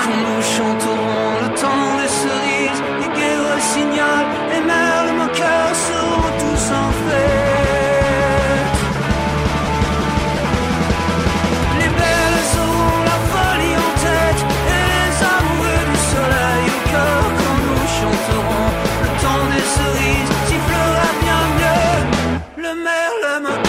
quand nous chanterons le temps des cerises, les guerres signalent, les merles moqueurs seront tous en fête. Les belles auront la folie en tête, et les amoureux du soleil au cœur quand nous chanterons le temps des cerises, sifflera bien mieux le merle moqueur.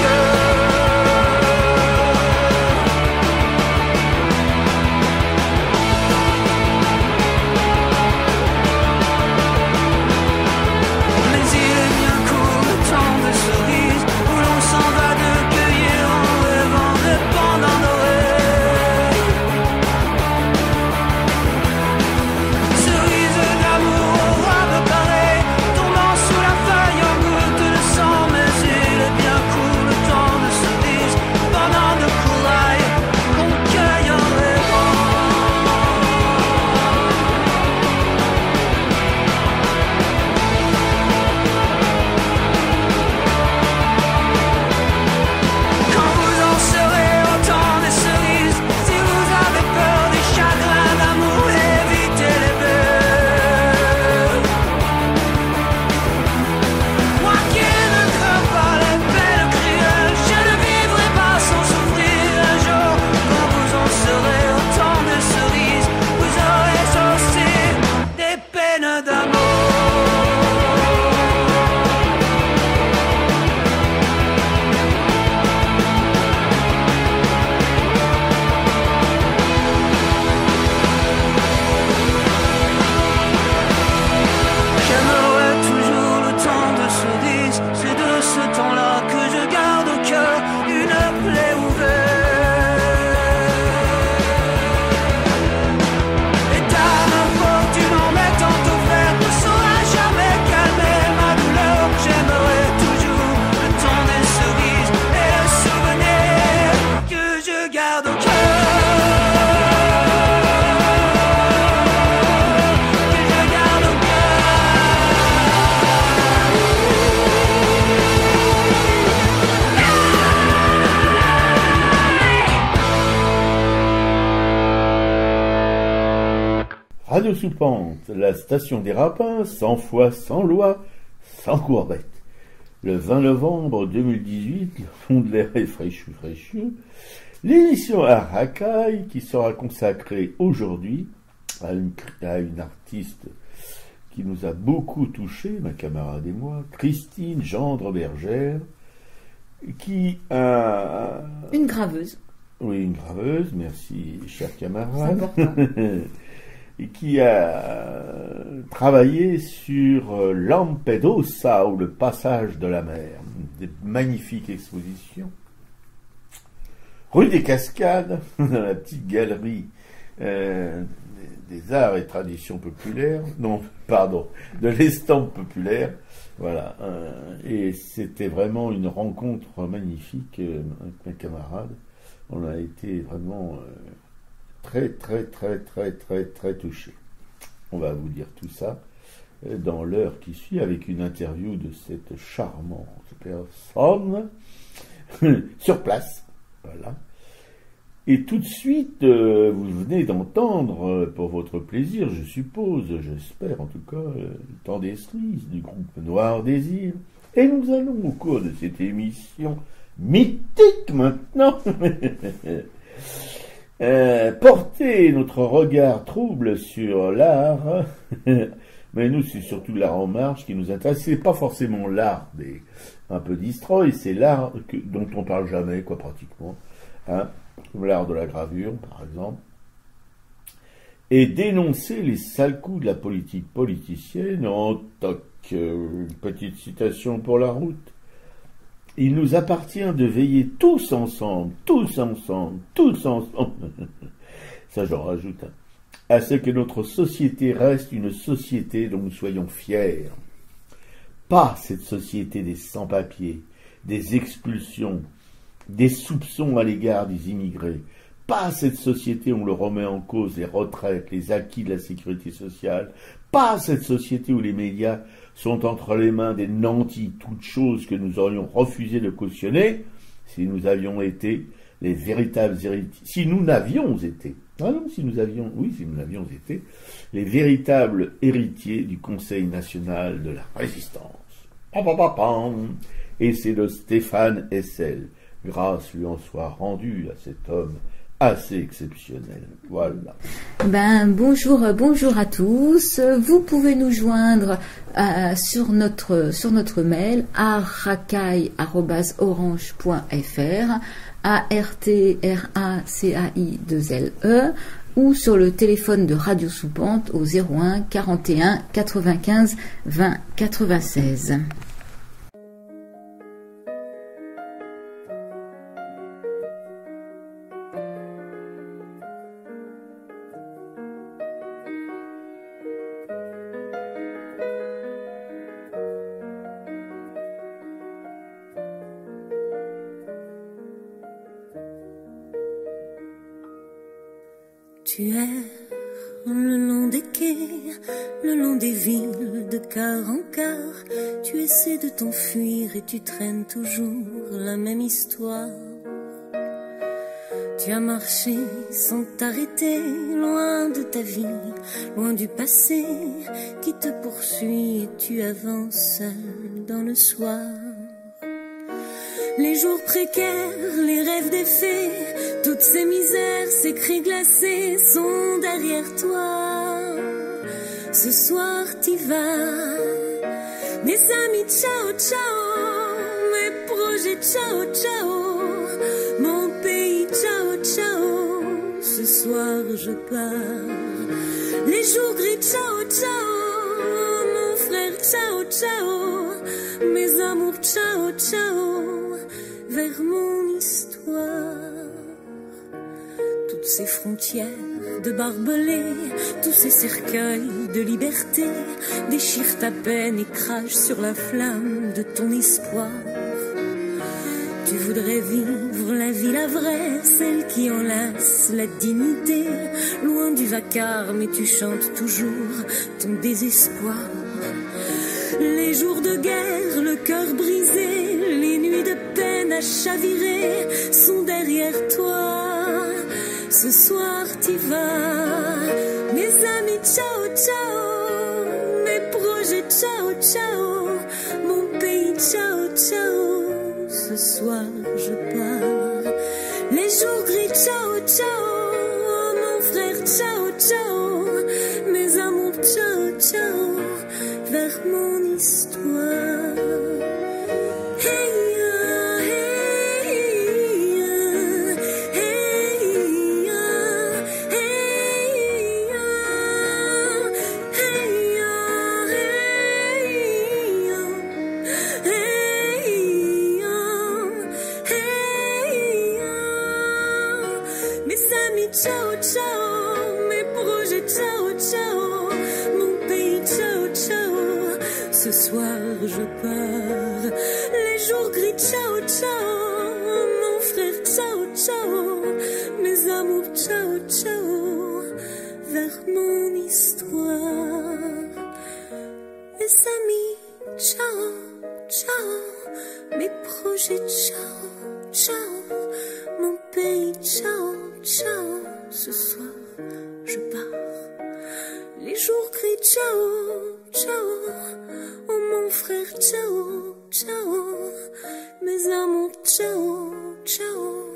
Radio sous pente, la station des rapins, sans foi, sans loi, sans courbette. Le 20 novembre 2018, le fond de l'air est fraîchu. L'émission Arakai qui sera consacrée aujourd'hui à une artiste qui nous a beaucoup touchés, ma camarade et moi, Christine Gendre-Bergère, qui a... Une graveuse. Oui, une graveuse, merci, cher camarade. C'est important. Et qui a travaillé sur Lampedusa, ou le passage de la mer. Des magnifiques expositions. Rue des Cascades, dans la petite galerie des arts et traditions populaires, de l'estampe populaire, voilà, et c'était vraiment une rencontre magnifique avec mes camarades. On a été vraiment très touchés. On va vous dire tout ça dans l'heure qui suit avec une interview de cette charmante personne sur place, voilà. Et tout de suite, vous venez d'entendre, pour votre plaisir, je suppose, j'espère en tout cas, le temps des cerises du groupe Noir Désir. Et nous allons, au cours de cette émission mythique maintenant, porter notre regard trouble sur l'art. Mais nous, c'est surtout l'art en marche qui nous intéresse. C'est pas forcément l'art des un peu destroy, c'est l'art dont on parle jamais, quoi, pratiquement. Hein, comme l'art de la gravure, par exemple. Et dénoncer les sales coups de la politique politicienne en toc. Une petite citation pour la route. Il nous appartient de veiller tous ensemble, ça j'en rajoute, à ce que notre société reste une société dont nous soyons fiers. Pas cette société des sans-papiers, des expulsions, des soupçons à l'égard des immigrés. Pas cette société où on le remet en cause les retraites, les acquis de la sécurité sociale. Pas cette société où les médias sont entre les mains des nantis, toutes choses que nous aurions refusé de cautionner si nous avions été les véritables héritiers, si nous n'avions été, si nous avions été les véritables héritiers du Conseil national de la résistance. Et c'est de Stéphane Hessel. Grâce lui en soit rendue à cet homme assez exceptionnel. Voilà. Bonjour à tous. Vous pouvez nous joindre sur notre mail artRacai@orange.fr, ARTRACAI2LE, ou sur le téléphone de Radio Soupente au 01 41 95 20 96. Tu erres le long des quais, le long des villes de quart en quart. Tu essaies de t'enfuir et tu traînes toujours la même histoire. Tu as marché sans t'arrêter, loin de ta vie, loin du passé qui te poursuit et tu avances seul dans le soir. Les jours précaires, les rêves défaits, toutes ces misères, ces cris glacés sont derrière toi. Ce soir t'y vas, mes amis ciao ciao, mes projets ciao ciao, mon pays ciao ciao. Ce soir je pars, les jours gris ciao ciao, mon frère ciao ciao, mes amours ciao ciao, vers mon histoire. Toutes ces frontières de barbelés, tous ces cercueils de liberté déchirent ta peine et crachent sur la flamme de ton espoir. Tu voudrais vivre la vie la vraie, celle qui enlace la dignité, loin du vacarme, et tu chantes toujours ton désespoir. Les jours de guerre, le cœur brisé, les nuits de peine à chavirer sont derrière toi. Ce soir t'y vas, mes amis ciao ciao, mes projets ciao ciao, mon pays ciao ciao. Ce soir je pars, les jours gris ciao ciao, mon frère ciao ciao, mes amours ciao ciao, vers mon histoire. Hey, ciao ciao, mes projets ciao ciao, mon pays ciao ciao. Ce soir je pars, les jours gris ciao ciao, mon frère ciao ciao, mes amours ciao ciao, vers mon histoire. Mes amis ciao ciao, mes projets ciao ciao, mon pays ciao ciao. Ce soir, je pars. Les jours gris, ciao, ciao. Oh mon frère, ciao, ciao. Mes amours, ciao, ciao.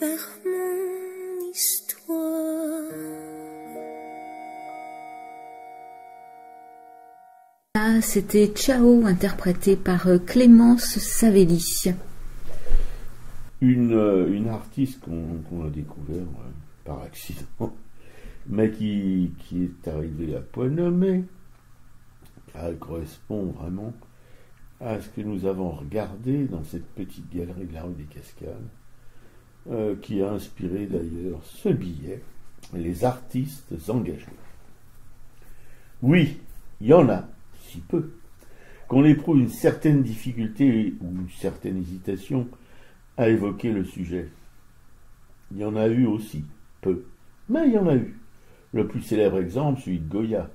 Vers mon histoire. Ah, c'était Ciao, interprété par Clémence Savelli. Une artiste qu'on a découvert par accident, mais qui est arrivée à point nommé. Elle correspond vraiment à ce que nous avons regardé dans cette petite galerie de la rue des Cascades, qui a inspiré d'ailleurs ce billet, les artistes engagés. Oui, il y en a, si peu, qu'on éprouve une certaine difficulté ou une certaine hésitation à évoquer le sujet. Il y en a eu aussi, peu, mais il y en a eu. Le plus célèbre exemple, celui de Goya.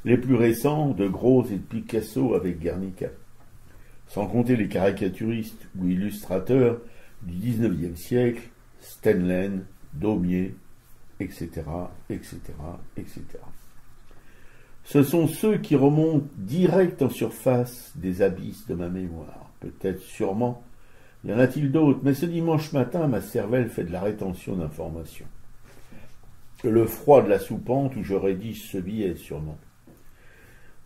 Les plus récents, de Gros et de Picasso avec Guernica. sans compter les caricaturistes ou illustrateurs du XIXe siècle, Stendhal, Daumier, etc., etc., etc. Ce sont ceux qui remontent direct en surface des abysses de ma mémoire. Peut-être, sûrement, y en a-t-il d'autres, mais ce dimanche matin, ma cervelle fait de la rétention d'informations. Le froid de la soupente où je rédige ce billet, sûrement.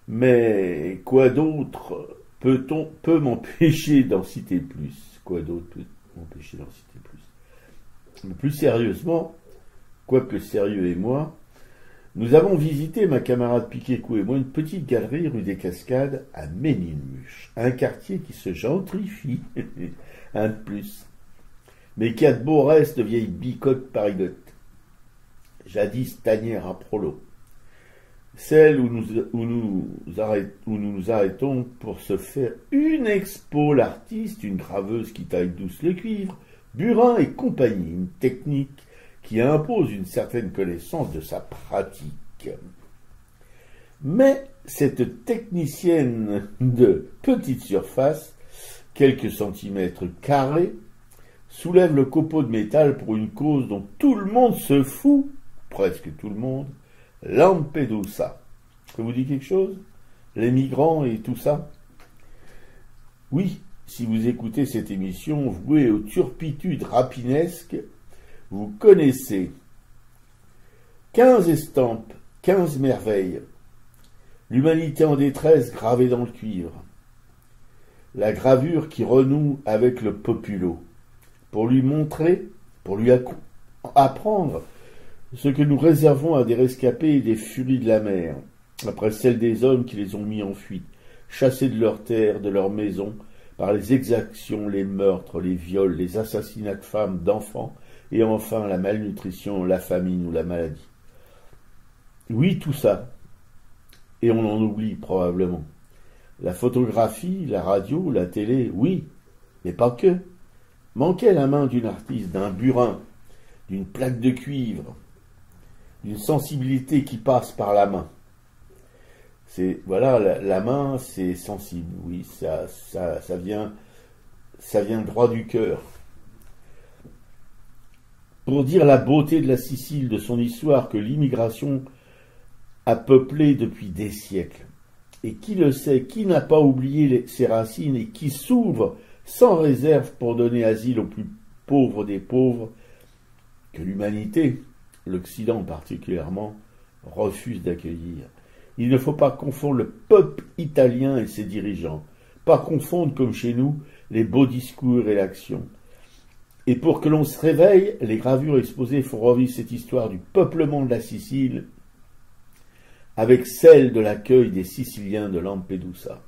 Mais quoi d'autre peut m'empêcher d'en citer plus? Quoi d'autre peut m'empêcher d'en citer plus? Mais plus sérieusement, quoique sérieux et moi, nous avons visité, ma camarade Piquet-Cou et moi, une petite galerie rue des Cascades à Ménilmuche, un quartier qui se gentrifie, un de plus, mais qui a de beaux restes de vieilles bicoques parigotes, jadis tanières à prolo, celle où nous nous arrêtons pour se faire une expo, l'artiste, une graveuse qui taille douce le cuivre, Burin et compagnie, une technique qui impose une certaine connaissance de sa pratique. Mais cette technicienne de petite surface, quelques centimètres carrés, soulève le copeau de métal pour une cause dont tout le monde se fout, presque tout le monde, Lampedusa. Ça vous dit quelque chose? Les migrants et tout ça? Oui, si vous écoutez cette émission vouée aux turpitudes rapinesques, vous connaissez 15 estampes, 15 merveilles, l'humanité en détresse gravée dans le cuivre, la gravure qui renoue avec le populo, pour lui montrer, pour lui apprendre ce que nous réservons à des rescapés et des furies de la mer, après celles des hommes qui les ont mis en fuite, chassés de leurs terres, de leurs maisons, par les exactions, les meurtres, les viols, les assassinats de femmes, d'enfants, et enfin la malnutrition, la famine ou la maladie. Oui, tout ça. Et on en oublie probablement. La photographie, la radio, la télé, oui, mais pas que. Manquait la main d'une artiste, d'un burin, d'une plaque de cuivre, d'une sensibilité qui passe par la main. Voilà, la main, c'est sensible, oui, ça vient droit du cœur. Pour dire la beauté de la Sicile, de son histoire que l'immigration a peuplée depuis des siècles. Et qui le sait, qui n'a pas oublié ses racines et qui s'ouvre sans réserve pour donner asile aux plus pauvres des pauvres, que l'humanité, l'Occident particulièrement, refuse d'accueillir. Il ne faut pas confondre le peuple italien et ses dirigeants, pas confondre comme chez nous les beaux discours et l'action. Et pour que l'on se réveille, les gravures exposées font revivre cette histoire du peuplement de la Sicile avec celle de l'accueil des Siciliens de Lampedusa.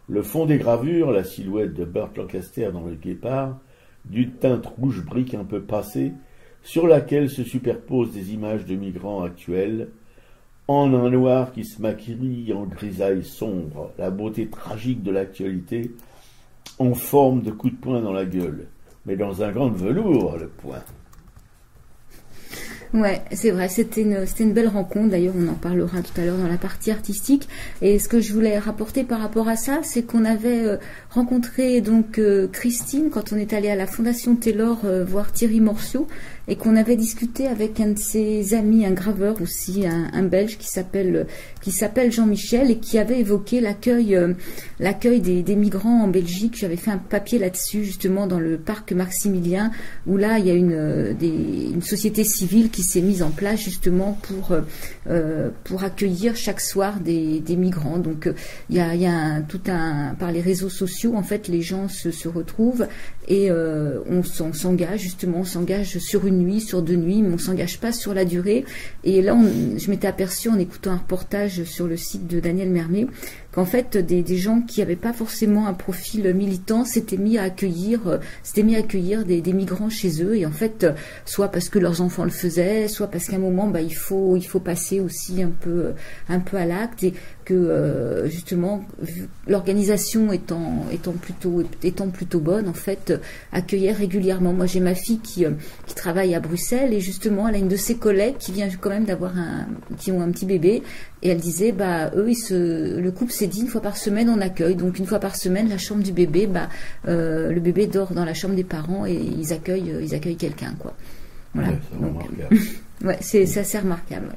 Le fond des gravures, la silhouette de Burt Lancaster dans le guépard, d'une teinte rouge brique un peu passée, sur laquelle se superposent des images de migrants actuels, en un noir qui se maquille en grisaille sombre, la beauté tragique de l'actualité, en forme de coup de poing dans la gueule. Mais dans un grand velours, le point. Ouais, c'est vrai, c'était une belle rencontre. D'ailleurs, on en parlera tout à l'heure dans la partie artistique. Et ce que je voulais rapporter par rapport à ça, c'est qu'on avait rencontré donc Christine quand on est allé à la Fondation Taylor voir Thierry Morceau, et qu'on avait discuté avec un de ses amis, un graveur aussi, un Belge qui s'appelle Jean-Michel, et qui avait évoqué l'accueil des migrants en Belgique. J'avais fait un papier là-dessus justement dans le parc Maximilien, où là il y a une société civile qui s'est mise en place justement pour accueillir chaque soir des migrants. Donc il y a par les réseaux sociaux, en fait, les gens se retrouvent et on s'engage sur une nuit, sur 2 nuits, mais on s'engage pas sur la durée. Et là, je m'étais aperçue en écoutant un reportage sur le site de Daniel Mermet qu'en fait des gens qui n'avaient pas forcément un profil militant s'étaient mis à accueillir des migrants chez eux, et en fait soit parce que leurs enfants le faisaient, soit parce qu'à un moment il faut passer aussi un peu à l'acte. Et justement l'organisation étant plutôt bonne, en fait, accueillait régulièrement. Moi, j'ai ma fille qui travaille à Bruxelles, et justement elle a une de ses collègues qui vient quand même qui ont un petit bébé, et elle disait eux le couple s'est dit une fois par semaine on accueille, donc une fois par semaine la chambre du bébé, le bébé dort dans la chambre des parents et ils accueillent quelqu'un, quoi. Voilà. Ouais, c'est remarquable. Ouais, c'est assez remarquable.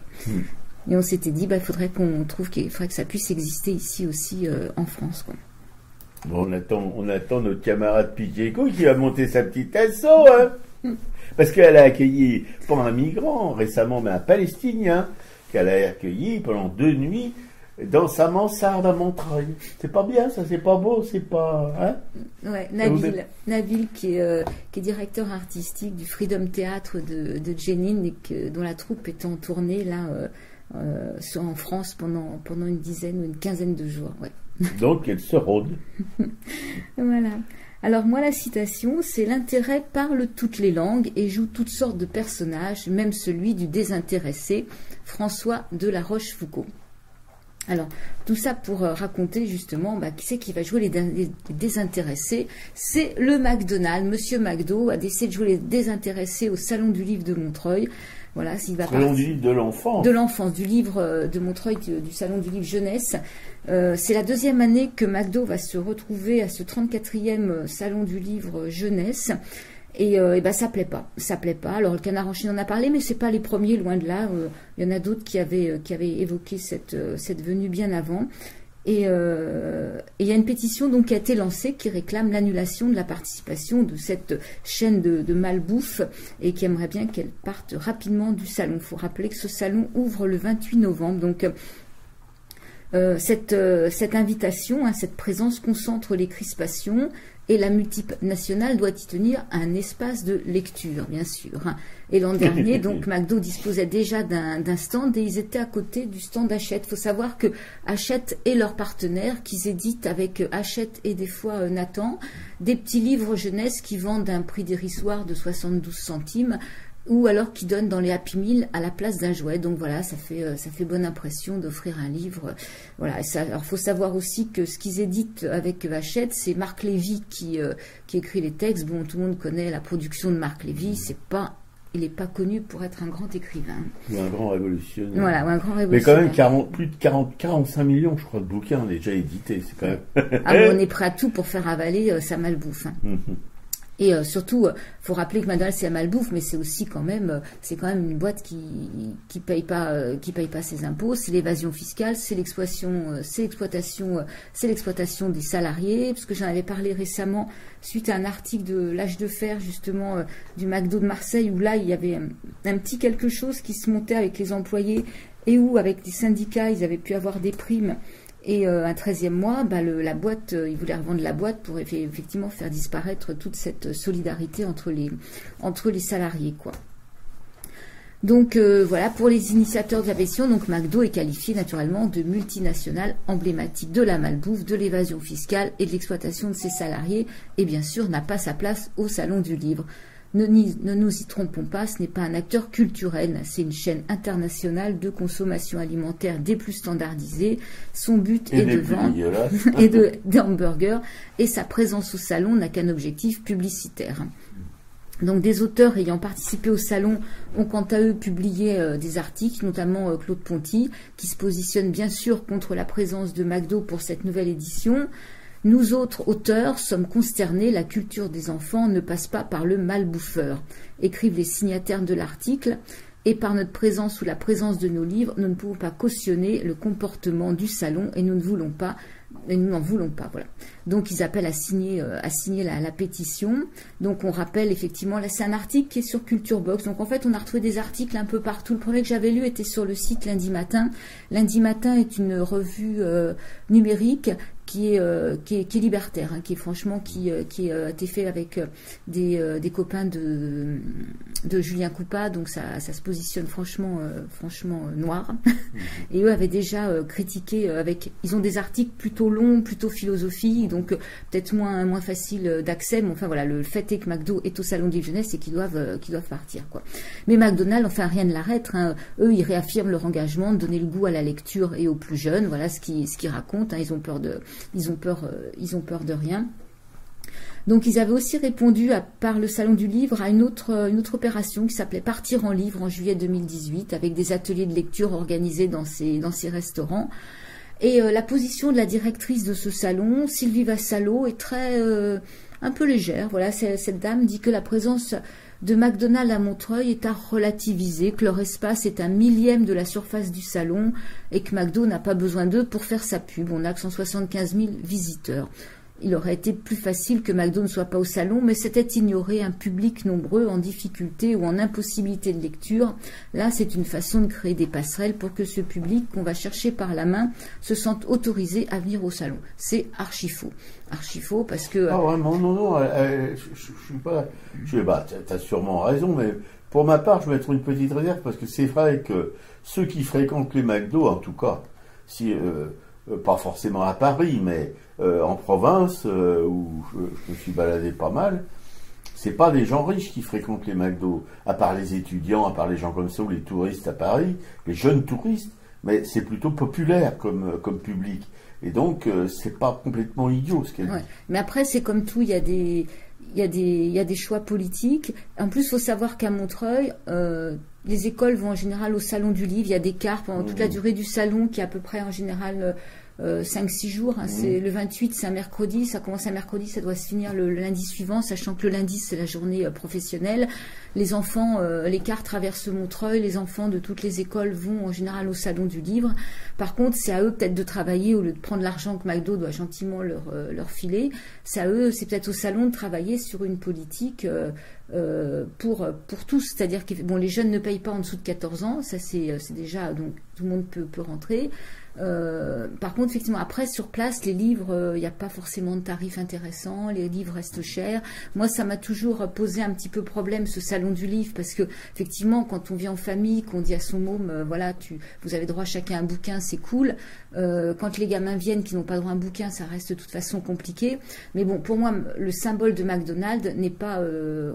Et on s'était dit, il faudrait que ça puisse exister ici aussi en France, quoi. Bon, on attend notre camarade Piquet-Couille qui va monter sa petite asso, hein. Parce qu'elle a accueilli, pas un migrant récemment, mais un Palestinien, qu'elle a accueilli pendant 2 nuits dans sa mansarde à Montreuil. C'est pas bien, ça, c'est pas beau, c'est pas... Hein? Ouais, Nabil qui est directeur artistique du Freedom Theatre de Jenin, et dont la troupe est en tournée là en France pendant une dizaine ou une quinzaine de jours. Ouais. Donc elle se rôde. Voilà. Alors moi, la citation, c'est: l'intérêt parle toutes les langues et joue toutes sortes de personnages, même celui du désintéressé, François de la Rochefoucauld. Alors, tout ça pour raconter justement qui c'est qui va jouer les désintéressés. C'est le McDonald. Monsieur McDo a décidé de jouer les désintéressés au Salon du Livre de Montreuil. Voilà, s'il va Salon du Livre de l'enfance. De l'enfance, du livre de Montreuil, du Salon du Livre Jeunesse. C'est la 2e année que McDo va se retrouver à ce 34e Salon du Livre Jeunesse. Et ça plaît pas. Alors le Canard enchaîné en a parlé, mais c'est pas les premiers, loin de là. Il y en a d'autres qui avaient évoqué cette venue bien avant. Et il y a une pétition donc qui a été lancée qui réclame l'annulation de la participation de cette chaîne de malbouffe, et qui aimerait bien qu'elle parte rapidement du salon. Il faut rappeler que ce salon ouvre le 28 novembre. Donc cette invitation, cette présence concentre les crispations, et la multinationale doit y tenir un espace de lecture, bien sûr. Et l'an dernier, donc, McDo disposait déjà d'un stand, et ils étaient à côté du stand Hachette. Il faut savoir que Hachette est leur partenaire, qu'ils éditent avec Hachette et des fois Nathan, des petits livres jeunesse qui vendent à un prix dérisoire de 72 centimes, ou alors qui donnent dans les Happy Meal à la place d'un jouet. Donc voilà, ça fait bonne impression d'offrir un livre. Voilà. Alors faut savoir aussi que ce qu'ils éditent avec Hachette, c'est Marc Lévy qui écrit les textes. Bon, tout le monde connaît la production de Marc Lévy. Il n'est pas connu pour être un grand écrivain. Ou un grand révolutionnaire. Voilà, ou un grand révolutionnaire. Mais quand même, plus de 45 millions, je crois, de bouquins, on est déjà édités. C'est quand même... On est prêt à tout pour faire avaler sa malbouffe. Et surtout, faut rappeler que McDonald's c'est la malbouffe, mais c'est aussi quand même une boîte qui paye pas ses impôts, c'est l'évasion fiscale, c'est l'exploitation des salariés. Parce que j'en avais parlé récemment suite à un article de l'Âge de Fer justement du McDo de Marseille, où là il y avait un petit quelque chose qui se montait avec les employés, et où avec des syndicats ils avaient pu avoir des primes. Et un 13e mois, la boîte, ils voulaient revendre la boîte pour effectivement faire disparaître toute cette solidarité entre les salariés, quoi. Donc voilà, pour les initiateurs de la pétition, donc McDo est qualifié naturellement de multinationale emblématique de la malbouffe, de l'évasion fiscale et de l'exploitation de ses salariés, et bien sûr n'a pas sa place au Salon du Livre. Ne nous y trompons pas, ce n'est pas un acteur culturel, c'est une chaîne internationale de consommation alimentaire des plus standardisées. Son but est de vendre et des hamburgers, et sa présence au salon n'a qu'un objectif publicitaire. Donc des auteurs ayant participé au salon ont quant à eux publié des articles, notamment Claude Ponty, qui se positionne bien sûr contre la présence de McDo pour cette nouvelle édition. Nous autres auteurs sommes consternés, la culture des enfants ne passe pas par le malbouffeur, écrivent les signataires de l'article, et par notre présence ou la présence de nos livres, nous ne pouvons pas cautionner le comportement du salon, et nous n'en voulons pas. Voilà. Donc ils appellent à signer la pétition. Donc on rappelle effectivement, là c'est un article qui est sur Culture Box. Donc en fait on a retrouvé des articles un peu partout. Le premier que j'avais lu était sur le site Lundi Matin. Lundi Matin est une revue numérique qui est libertaire, hein, qui est franchement qui a été fait avec des copains de Julien Coupat, donc ça se positionne franchement noir. Et eux avaient déjà critiqué ils ont des articles plutôt longs, plutôt philosophiques, donc peut-être moins facile d'accès, mais enfin voilà, le fait est que McDo est au salon de jeunesse et qu'ils doivent partir, quoi. Mais McDonald's, enfin rien ne l'arrête, hein. Eux ils réaffirment leur engagement de donner le goût à la lecture et aux plus jeunes, voilà ce qu'ils racontent, hein. Ils ont peur de rien. Donc ils avaient aussi répondu par le salon du livre à une autre opération qui s'appelait Partir en livre en juillet 2018 avec des ateliers de lecture organisés dans ces restaurants. Et la position de la directrice de ce salon, Sylvie Vassallo, est un peu légère. Voilà, cette dame dit que la présence de McDonald's à Montreuil est à relativiser, que leur espace est 1/1000 de la surface du salon et que McDo n'a pas besoin d'eux pour faire sa pub. On a que 175 000 visiteurs. Il aurait été plus facile que McDo ne soit pas au salon, mais c'était ignorer un public nombreux en difficulté ou en impossibilité de lecture. Là, c'est une façon de créer des passerelles pour que ce public qu'on va chercher par la main se sente autorisé à venir au salon. C'est archi faux. Archi faux parce que... Ah vraiment, non, je suis pas... t'as sûrement raison, mais pour ma part, je vais mettre une petite réserve parce que c'est vrai que ceux qui fréquentent les McDo, en tout cas, pas forcément à Paris, mais en province, où je me suis baladé pas mal, c'est pas des gens riches qui fréquentent les McDo, à part les étudiants, à part les gens comme ça, ou les touristes à Paris, les jeunes touristes, mais c'est plutôt populaire comme public. Et donc, c'est pas complètement idiot ce qu'elle dit. Mais après, c'est comme tout, il y a des choix politiques. En plus, il faut savoir qu'à Montreuil, les écoles vont en général au salon du livre. Il y a des cartes pendant toute la durée du salon qui est à peu près en général 5-6 jours. Hein. C'est le 28, c'est un mercredi. Ça commence un mercredi, ça doit se finir le lundi suivant, sachant que le lundi, c'est la journée professionnelle. Les enfants, les cars traversent Montreuil. Les enfants de toutes les écoles vont en général au salon du livre. Par contre, c'est à eux peut-être de travailler au lieu de prendre l'argent que McDo doit gentiment leur filer. C'est à eux, c'est peut-être au salon de travailler sur une politique pour tous. C'est-à-dire que les jeunes ne payent pas en dessous de 14 ans. Ça, c'est déjà, donc tout le monde peut rentrer. Par contre, effectivement, après, sur place, les livres, il n'y a pas forcément de tarifs intéressants, les livres restent chers. Moi, ça m'a toujours posé un petit peu problème, ce salon du livre, parce que, effectivement, quand on vit en famille, qu'on dit à son môme, voilà, vous avez droit chacun à un bouquin, c'est cool. Quand les gamins viennent qui n'ont pas droit à un bouquin, ça reste de toute façon compliqué. Mais bon, pour moi, le symbole de McDonald's n'est pas,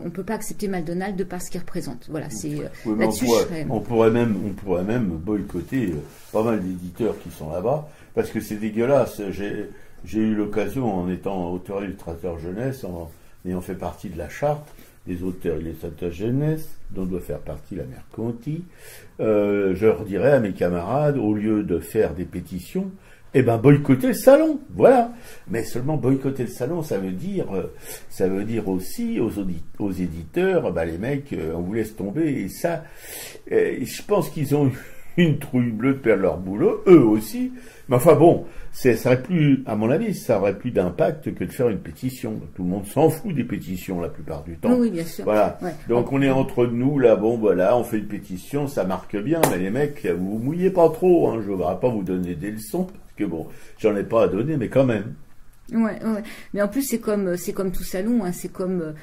on peut pas accepter McDonald's de par ce qu'il représente. Voilà, c'est, là-dessus, on pourrait même boycotter pas mal d'éditeurs qui sont là-bas, parce que c'est dégueulasse. J'ai eu l'occasion, en étant auteur illustrateur jeunesse, en ayant fait partie de la charte des auteurs illustrateurs jeunesse, dont doit faire partie la mère Conti, je leur dirais à mes camarades, au lieu de faire des pétitions, boycotter le salon, voilà. Mais seulement boycotter le salon, ça veut dire aussi aux éditeurs, les mecs, on vous laisse tomber, et ça, je pense qu'ils ont eu une trouille bleue de perdre leur boulot, eux aussi. Mais enfin bon, ça aurait plus, à mon avis, ça aurait plus d'impact que de faire une pétition. Tout le monde s'en fout des pétitions la plupart du temps. Oui, bien sûr. Voilà. Ouais. Donc on est entre nous, là, on fait une pétition, ça marque bien, mais les mecs, vous mouillez pas trop, hein, je ne voudrais pas vous donner des leçons, parce que bon, j'en ai pas à donner, mais quand même. Ouais. Mais en plus c'est comme tout salon, hein. C'est comme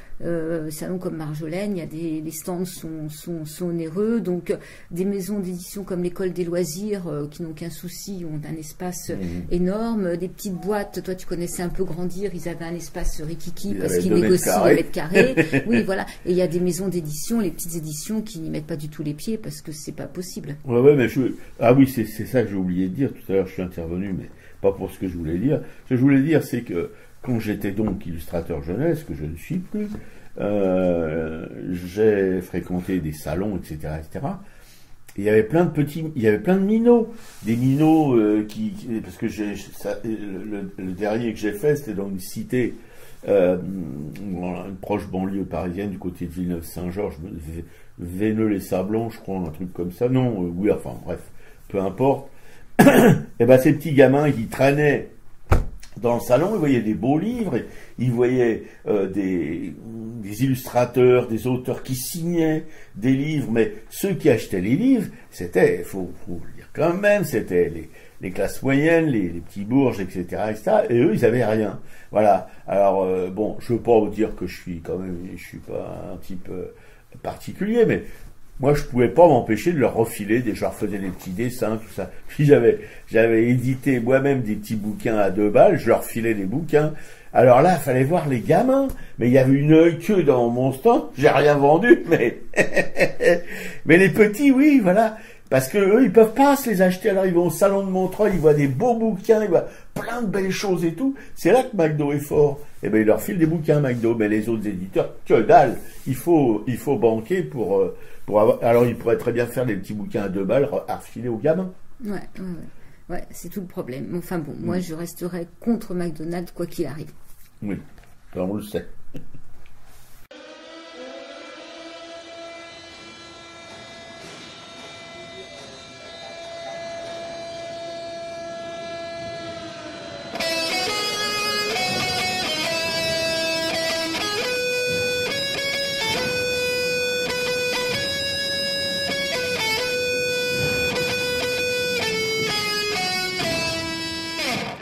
salon comme Marjolaine, il y a les stands sont onéreux, donc des maisons d'édition comme l'école des loisirs qui n'ont qu'un souci, ont un espace énorme, des petites boîtes, toi tu connaissais un peu Grandir, ils avaient un espace rikiki parce qu'ils négocient les mètres carrés. Oui, voilà. Et il y a des maisons d'édition, les petites éditions qui n'y mettent pas du tout les pieds parce que c'est pas possible. Ouais, mais c'est ça que j'ai oublié de dire tout à l'heure, je suis intervenu, mais pas pour ce que je voulais dire. Ce que je voulais dire, c'est que quand j'étais donc illustrateur jeunesse, que je ne suis plus, j'ai fréquenté des salons, etc., etc. Et il y avait plein de minots, des minots parce que le dernier que j'ai fait, c'était dans une cité, une proche banlieue parisienne, du côté de Villeneuve-Saint-Georges, Véneux-les-Sablons, je crois, un truc comme ça. Non, oui, enfin bref, peu importe. Et ces petits gamins qui traînaient dans le salon, ils voyaient des beaux livres, ils voyaient des illustrateurs, des auteurs qui signaient des livres, mais ceux qui achetaient les livres, c'était, faut le dire quand même, c'était les classes moyennes, les petits bourges, etc., etc., et eux, ils avaient rien. Voilà. Alors, bon, je veux pas vous dire que je suis pas un type particulier, mais moi, je pouvais pas m'empêcher de leur refiler, je leur faisais des petits dessins, tout ça. Puis j'avais édité moi-même des petits bouquins à 2 balles, je leur filais des bouquins. Alors là, il fallait voir les gamins. Mais il y avait une queue dans mon stand, j'ai rien vendu, mais les petits, oui, voilà. Parce que eux, ils peuvent pas se les acheter. Alors ils vont au salon de Montreuil, ils voient des beaux bouquins, ils voient plein de belles choses et tout. C'est là que McDo est fort. Et ben, il leur file des bouquins McDo, mais les autres éditeurs, que dalle. Il faut banquer pour avoir. Alors ils pourraient très bien faire des petits bouquins à 2 balles, à refiler aux gamins. Ouais, c'est tout le problème. Enfin bon, moi je resterai contre McDonald's quoi qu'il arrive. Oui, alors on le sait.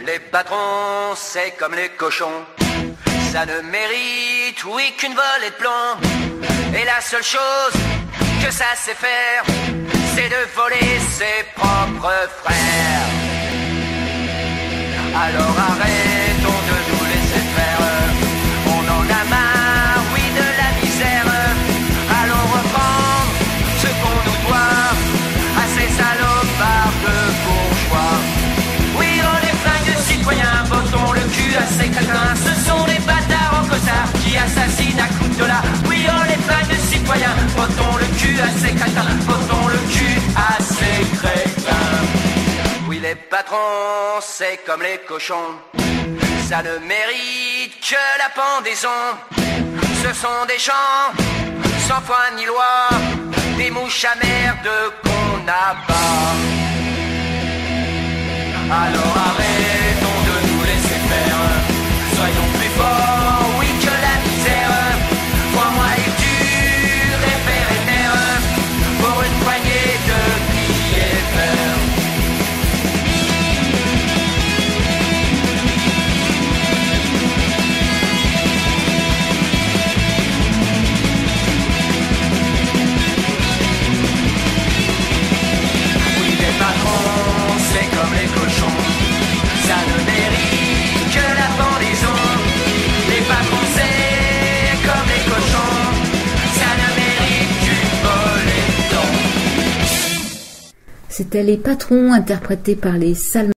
Les patrons, c'est comme les cochons, ça ne mérite, oui, qu'une volée de plomb. Et la seule chose que ça sait faire, c'est de voler ses propres frères. Alors arrêtons de nous laisser faire, on en a marre, oui, de la misère. Allons reprendre ce qu'on nous doit à ces salopards de bourgeois. Oui, on est flingues de citoyens, bottons le cul à ces crétins. Ce sont les bâtards en costard qui assassinent à coups de dollars. Oui, on est flingues de citoyens, bottons le cul à ces crétins. Bottons le cul à ces crétins. Oui, les patrons, c'est comme les cochons, ça ne mérite que la pendaison. Ce sont des gens sans foi ni loi, des mouches à merde qu'on abat. Alors arrêtons de nous laisser faire, soyons plus forts, oui, que la misère. Crois-moi, il est dur et référendaire pour une poignée de billets verts. Oui, les patrons, c'est comme les cochons, ça ne mérite que la pendaison. Les patrons, c'est comme les cochons, ça ne mérite qu'une volée de dents. C'était Les Patrons, interprétés par les Salles